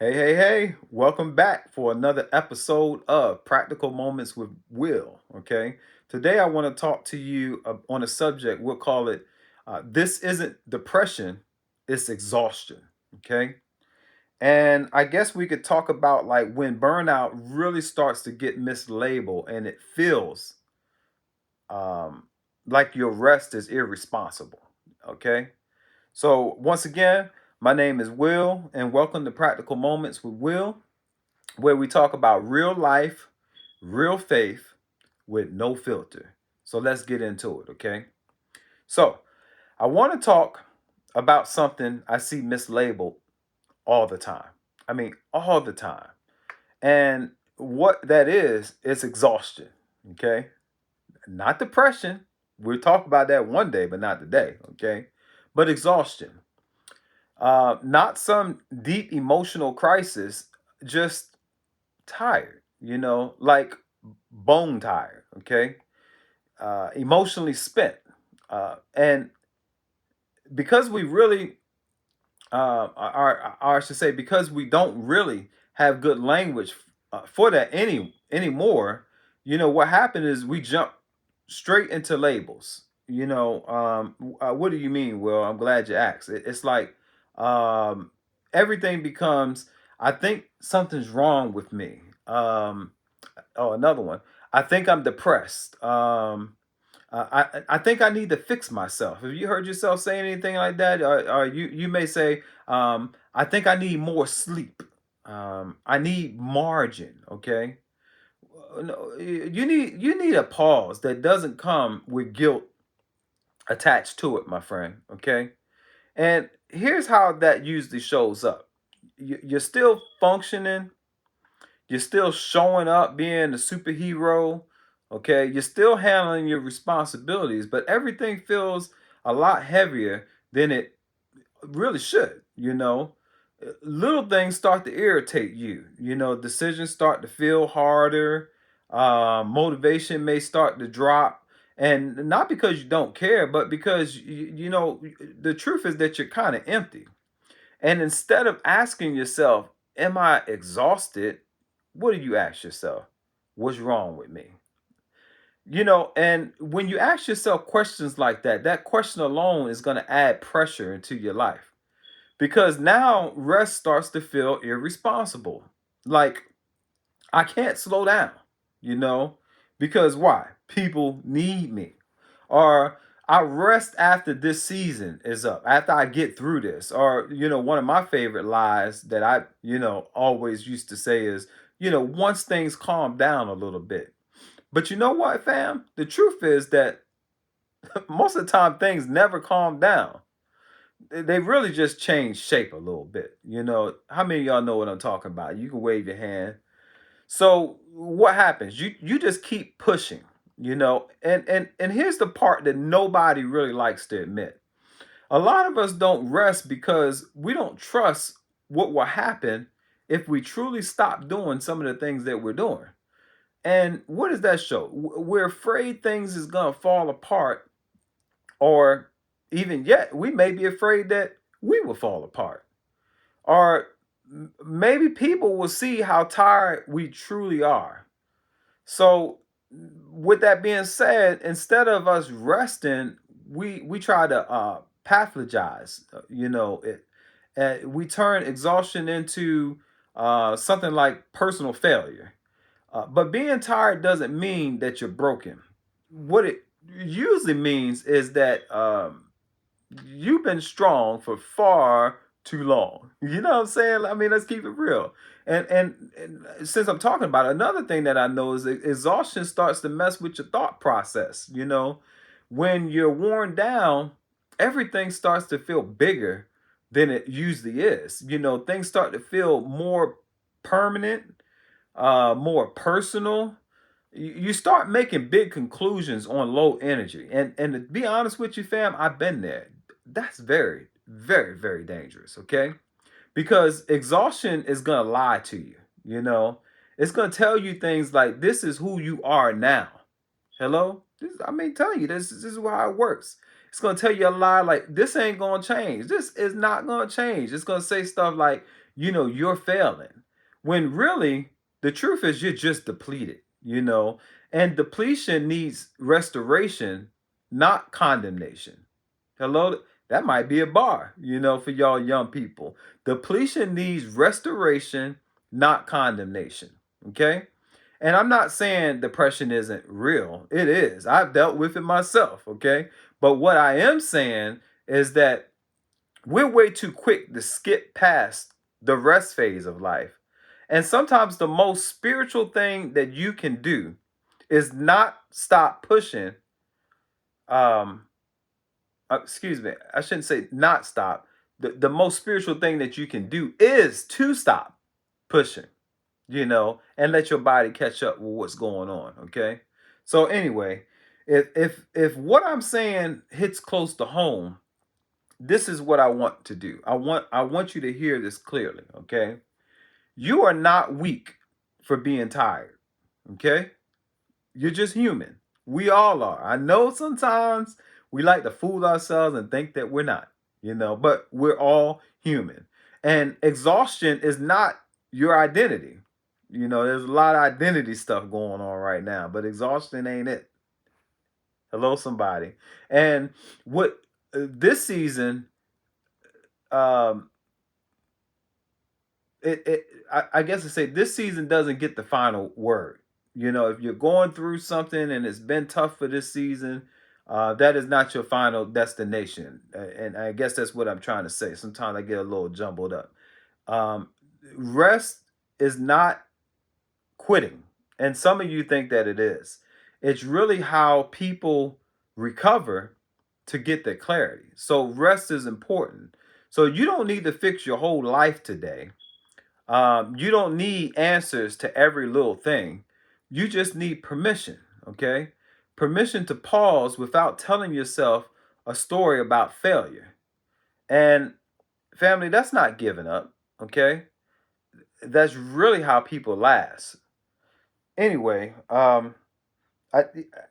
Hey, hey, hey, welcome back for another episode of Practical Moments with Will. Okay, today I want to talk to you on a subject, we'll call it This Isn't Depression, It's Exhaustion. Okay, and I guess we could talk about like when burnout really starts to get mislabeled and it feels um, like your rest is irresponsible. Okay, so once again, my name is Will, and welcome to Practical Moments with Will, where we talk about real life, real faith with no filter. So let's get into it, okay? So I want to talk about something I see mislabeled all the time. I mean, all the time. And what that is exhaustion, okay? Not depression. We'll talk about that one day, but not today, okay? But exhaustion. Not some deep emotional crisis, just tired, like bone tired, okay? Emotionally spent. And because we really, I should say, because we don't really have good language for that anymore, what happened is we jump straight into labels. What do you mean? Well, I'm glad you asked. It's like um, everything becomes, I think something's wrong with me. Oh, another one. I think I'm depressed. I think I need to fix myself. Have you heard yourself say anything like that? Or you may say, I think I need more sleep. I need margin. Okay. No, you need a pause that doesn't come with guilt attached to it, my friend. Okay. And here's how that usually shows up. You're still functioning. You're still showing up being a superhero. Okay. You're still handling your responsibilities, but everything feels a lot heavier than it really should. Little things start to irritate you. Decisions start to feel harder. Motivation may start to drop. And not because you don't care, but because, the truth is that you're kind of empty. And instead of asking yourself, am I exhausted? What do you ask yourself? What's wrong with me? And when you ask yourself questions like that, that question alone is going to add pressure into your life because now rest starts to feel irresponsible. Like, I can't slow down, you know, because why? People need me. Or I rest after this season is up, after I get through this. Or, one of my favorite lies that I, always used to say is, once things calm down a little bit. But you know what, fam? The truth is that most of the time things never calm down. They really just change shape a little bit. How many of y'all know what I'm talking about? You can wave your hand. So what happens? You just keep pushing, and here's the part that nobody really likes to admit. A lot of us don't rest because we don't trust what will happen if we truly stop doing some of the things that we're doing. And what does that show? We're afraid things is gonna fall apart, or even yet, we may be afraid that we will fall apart. Or maybe people will see how tired we truly are. So, with that being said, instead of us resting, we try to pathologize. It. We turn exhaustion into something like personal failure. But being tired doesn't mean that you're broken. What it usually means is that you've been strong for far too long. You know what I'm saying? I mean, let's keep it real. And since I'm talking about it, another thing that I know is that exhaustion starts to mess with your thought process. When you're worn down, everything starts to feel bigger than it usually is. Things start to feel more permanent, more personal. You start making big conclusions on low energy. And to be honest with you, fam, I've been there. That's very, very, very dangerous, okay? Because exhaustion is gonna lie to you, you know. It's gonna tell you things like this is who you are now. Hello? Telling you this is how it works. It's gonna tell you a lie like this ain't gonna change. This is not gonna change. It's gonna say stuff like you're failing. When really the truth is you're just depleted. And depletion needs restoration, not condemnation. Hello, that might be a bar, for y'all young people. Depletion needs restoration, not condemnation. Okay? And I'm not saying depression isn't real. It is. I've dealt with it myself, okay? But what I am saying is that we're way too quick to skip past the rest phase of life. And sometimes the most spiritual thing that you can do is not stop pushing. Um, excuse me, I shouldn't say not stop. The most spiritual thing that you can do is to stop pushing, and let your body catch up with what's going on. Okay. So anyway, if what I'm saying hits close to home, this is what I want to do. I want you to hear this clearly. Okay. You are not weak for being tired. Okay. You're just human. We all are. I know sometimes we like to fool ourselves and think that we're not, but we're all human. And exhaustion is not your identity. There's a lot of identity stuff going on right now, but exhaustion ain't it. Hello, somebody. And what this season, um, I guess to say this season doesn't get the final word. If you're going through something and it's been tough for this season, that is not your final destination. And I guess that's what I'm trying to say. Sometimes I get a little jumbled up. Um, Rest is not quitting. And some of you think that it is. It's really how people recover to get their clarity. So rest is important. So you don't need to fix your whole life today. You don't need answers to every little thing. You just need permission, okay? Permission to pause without telling yourself a story about failure. And family, that's not giving up, okay? That's really how people last. Anyway, I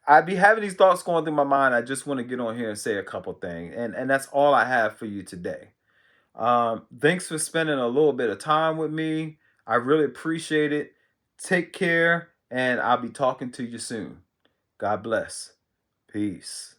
I be having these thoughts going through my mind. I just want to get on here and say a couple things, and that's all I have for you today. Thanks for spending a little bit of time with me. I really appreciate it. Take care, and I'll be talking to you soon. God bless. Peace.